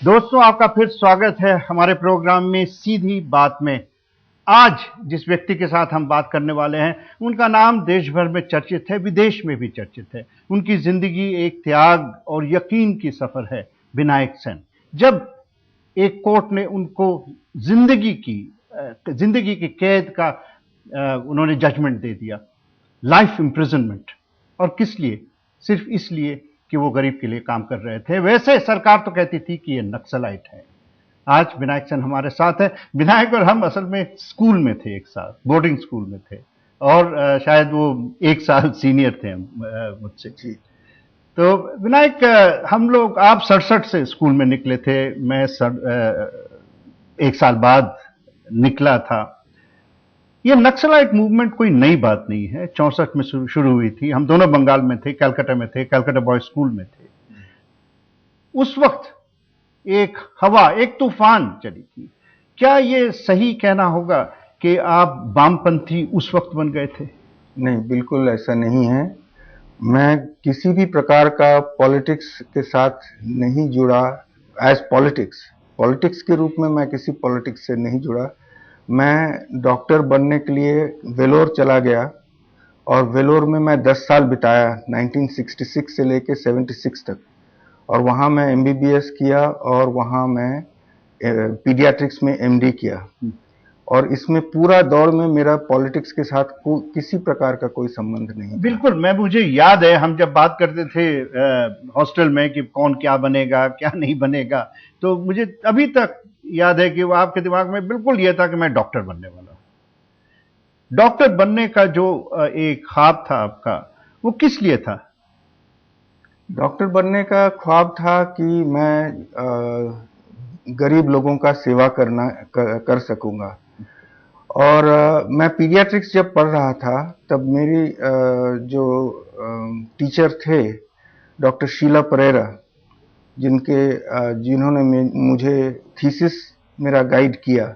दोस्तों, आपका फिर स्वागत है हमारे प्रोग्राम में सीधी बात में। आज जिस व्यक्ति के साथ हम बात करने वाले हैं, उनका नाम देश भर में चर्चित है, विदेश में भी चर्चित है। उनकी जिंदगी एक त्याग और यकीन की सफर है। विनायक सेन। जब एक कोर्ट ने उनको जिंदगी की कैद का उन्होंने जजमेंट दे दिया, लाइफ इम्प्रिजनमेंट। और किस लिए? सिर्फ इसलिए कि वो गरीब के लिए काम कर रहे थे। वैसे सरकार तो कहती थी कि ये नक्सलाइट है। आज विनायक सेन हमारे साथ है। विनायक और हम असल में स्कूल में थे, एक साथ बोर्डिंग स्कूल में थे, और शायद वो एक साल सीनियर थे मुझसे। तो विनायक, हम लोग, आप 67 से स्कूल में निकले थे, मैं एक साल बाद निकला था। ये नक्सलाइट मूवमेंट कोई नई बात नहीं है, 64 में शुरू हुई थी। हम दोनों बंगाल में थे, कलकत्ता में थे, कलकत्ता बॉयज स्कूल में थे। उस वक्त एक हवा, एक तूफान चली थी। क्या ये सही कहना होगा कि आप वामपंथी उस वक्त बन गए थे? नहीं, बिल्कुल ऐसा नहीं है। मैं किसी भी प्रकार का पॉलिटिक्स के साथ नहीं जुड़ा। एज पॉलिटिक्स के रूप में मैं किसी पॉलिटिक्स से नहीं जुड़ा। मैं डॉक्टर बनने के लिए वेलोर चला गया, और वेलोर में मैं 10 साल बिताया, 1966 से लेकर 76 तक। और वहाँ मैं MBBS किया, और वहाँ मैं पीडियाट्रिक्स में MD किया। और इसमें पूरा दौर में मेरा पॉलिटिक्स के साथ किसी प्रकार का कोई संबंध नहीं। बिल्कुल, मुझे याद है हम जब बात करते थे हॉस्टल में कि कौन क्या बनेगा क्या नहीं बनेगा, तो मुझे अभी तक याद है कि वो आपके दिमाग में बिल्कुल ये था कि मैं डॉक्टर बनने वाला हूं। डॉक्टर बनने का जो एक ख्वाब था आपका, वो किस लिए था? डॉक्टर बनने का ख्वाब था कि मैं गरीब लोगों का सेवा कर सकूंगा। और मैं पीडियाट्रिक्स जब पढ़ रहा था, तब मेरी जो टीचर थे, डॉक्टर शीला परेरा, जिन्होंने मुझे थीसिस मेरा गाइड किया।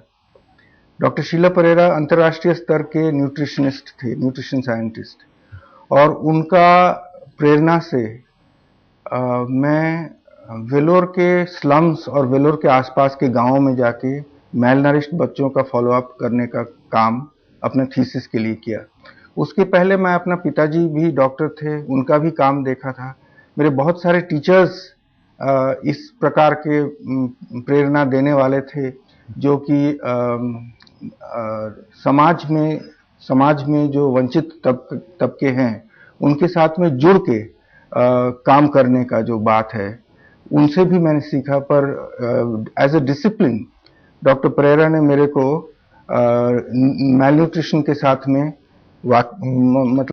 डॉक्टर शीला परेरा अंतर्राष्ट्रीय स्तर के न्यूट्रिशनिस्ट थे, न्यूट्रिशन साइंटिस्ट। और उनका प्रेरणा से मैं वेलोर के स्लम्स और वेलोर के आसपास के गांवों में जाके मेलनरिश्ड बच्चों का फॉलोअप करने का काम अपने थीसिस के लिए किया। उसके पहले मैं, अपना पिताजी भी डॉक्टर थे, उनका भी काम देखा था। मेरे बहुत सारे टीचर्स इस प्रकार के प्रेरणा देने वाले थे, जो कि समाज में जो वंचित तबके हैं, उनके साथ में जुड़ के काम करने का जो बात है, उनसे भी मैंने सीखा। पर as a discipline doctor Pereira ने मेरे को मेल न्यूट्रिशन के साथ में मतलब